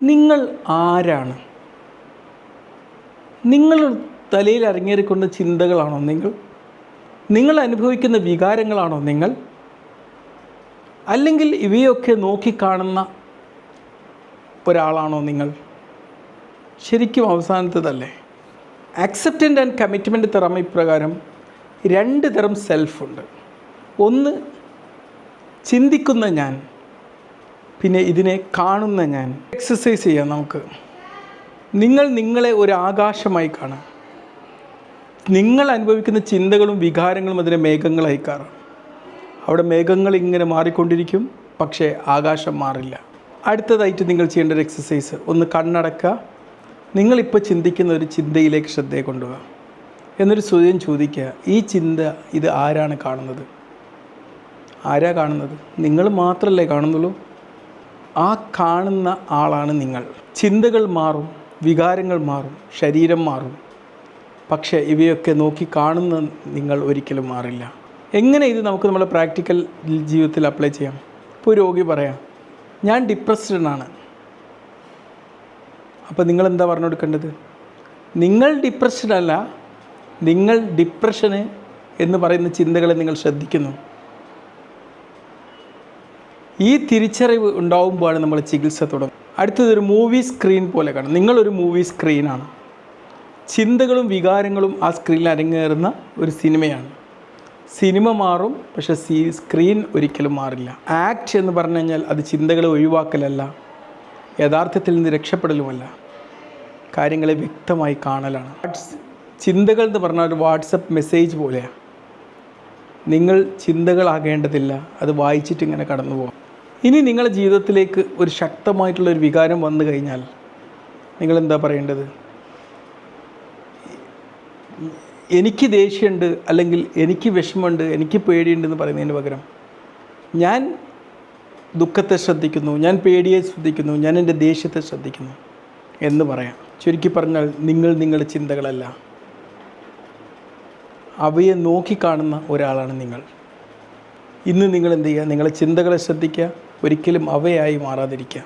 നിങ്ങൾ ആരാണ്? നിങ്ങൾ തലയിൽ അരങ്ങേറിക്കൊണ്ട ചിന്തകളാണോ നിങ്ങൾ അനുഭവിക്കുന്ന വികാരങ്ങളാണോ നിങ്ങൾ? അല്ലെങ്കിൽ ഇവയൊക്കെ നോക്കിക്കാണുന്ന ഒരാളാണോ നിങ്ങൾ? ശരിക്കും അവസാനത്തതല്ലേ? ആക്സെപ്റ്റൻ്റ് ആൻഡ് കമ്മിറ്റ്മെൻറ്റ് തെറമ ഇപ്രകാരം 2 തരം സെൽഫുണ്ട്. ഒന്ന് ചിന്തിക്കുന്ന ഞാൻ, പിന്നെ ഇതിനെ കാണുന്ന ഞാൻ. എക്സസൈസ് ചെയ്യാം നമുക്ക്. നിങ്ങളെ ഒരു ആകാശമായി കാണാം. നിങ്ങൾ അനുഭവിക്കുന്ന ചിന്തകളും വികാരങ്ങളും അതിനെ മേഘങ്ങളായി കാണാം. അവിടെ മേഘങ്ങൾ ഇങ്ങനെ മാറിക്കൊണ്ടിരിക്കും, പക്ഷേ ആകാശം മാറില്ല. അടുത്തതായിട്ട് നിങ്ങൾ ചെയ്യേണ്ട ഒരു എക്സസൈസ്, ഒന്ന് കണ്ണടക്കുക. നിങ്ങളിപ്പോൾ ചിന്തിക്കുന്ന ഒരു ചിന്തയിലേക്ക് ശ്രദ്ധയെ കൊണ്ടുപോകുക. എന്നൊരു സ്വയം ചോദിക്കുക, ഈ ചിന്ത ഇത് ആരാണ് കാണുന്നത്? ആരാ കാണുന്നത്? നിങ്ങൾ മാത്രമല്ലേ കാണുന്നുള്ളൂ. ആ കാണുന്ന ആളാണ് നിങ്ങൾ. ചിന്തകൾ മാറും, വികാരങ്ങൾ മാറും, ശരീരം മാറും, പക്ഷേ ഇവയൊക്കെ നോക്കി കാണുന്ന നിങ്ങൾ ഒരിക്കലും മാറില്ല. എങ്ങനെ ഇത് നമുക്ക് നമ്മുടെ പ്രാക്ടിക്കൽ ജീവിതത്തിൽ അപ്ലൈ ചെയ്യാം? ഇപ്പോൾ ഒരു രോഗി പറയാം, ഞാൻ ഡിപ്രസ്ഡാണ്. അപ്പോൾ നിങ്ങളെന്താ പറഞ്ഞു കൊടുക്കേണ്ടത്? നിങ്ങൾ ഡിപ്രസ്ഡ് അല്ല, നിങ്ങൾ ഡിപ്രഷന് എന്ന് പറയുന്ന ചിന്തകളെ നിങ്ങൾ ശ്രദ്ധിക്കുന്നു. ഈ തിരിച്ചറിവ് ഉണ്ടാവുമ്പോഴാണ് നമ്മൾ ചികിത്സ തുടങ്ങും. അടുത്തതൊരു മൂവി സ്ക്രീൻ പോലെ കാണും. നിങ്ങളൊരു മൂവി സ്ക്രീനാണ്. ചിന്തകളും വികാരങ്ങളും ആ സ്ക്രീനിൽ അരങ്ങേറുന്ന ഒരു സിനിമയാണ്. സിനിമ മാറും, പക്ഷേ സ്ക്രീൻ ഒരിക്കലും മാറില്ല. ആക്ട് എന്ന് പറഞ്ഞു കഴിഞ്ഞാൽ അത് ചിന്തകളെ ഒഴിവാക്കലല്ല, യഥാർത്ഥത്തിൽ നിന്ന് രക്ഷപ്പെടലുമല്ല, കാര്യങ്ങളെ വ്യക്തമായി കാണലാണ്. ചിന്തകൾ എന്ന് പറഞ്ഞാൽ ഒരു വാട്സപ്പ് മെസ്സേജ് പോലെയാണ്. നിങ്ങൾ ചിന്തകളാകേണ്ടതില്ല, അത് വായിച്ചിട്ട് ഇങ്ങനെ കടന്നു പോകാം. ഇനി നിങ്ങളുടെ ജീവിതത്തിലേക്ക് ഒരു ശക്തമായിട്ടുള്ളൊരു വികാരം വന്നു കഴിഞ്ഞാൽ നിങ്ങളെന്താ പറയേണ്ടത്? എനിക്ക് ദേഷ്യമുണ്ട്, അല്ലെങ്കിൽ എനിക്ക് വിഷമമുണ്ട്, എനിക്ക് പേടിയുണ്ടെന്ന് പറയുന്നതിന് പകരം ഞാൻ ദുഃഖത്തെ ശ്രദ്ധിക്കുന്നു, ഞാൻ പേടിയെ ശ്രദ്ധിക്കുന്നു, ഞാൻ എൻ്റെ ദേഷ്യത്തെ ശ്രദ്ധിക്കുന്നു എന്ന് പറയാം. ചുരുക്കി പറഞ്ഞാൽ നിങ്ങളുടെ ചിന്തകളല്ല, അവയെ നോക്കിക്കാണുന്ന ഒരാളാണ് നിങ്ങൾ. ഇന്ന് നിങ്ങൾ എന്ത് ചെയ്യുക? നിങ്ങളെ ചിന്തകളെ ശ്രദ്ധിക്കുക, ഒരിക്കലും അവയായി മാറാതിരിക്കുക.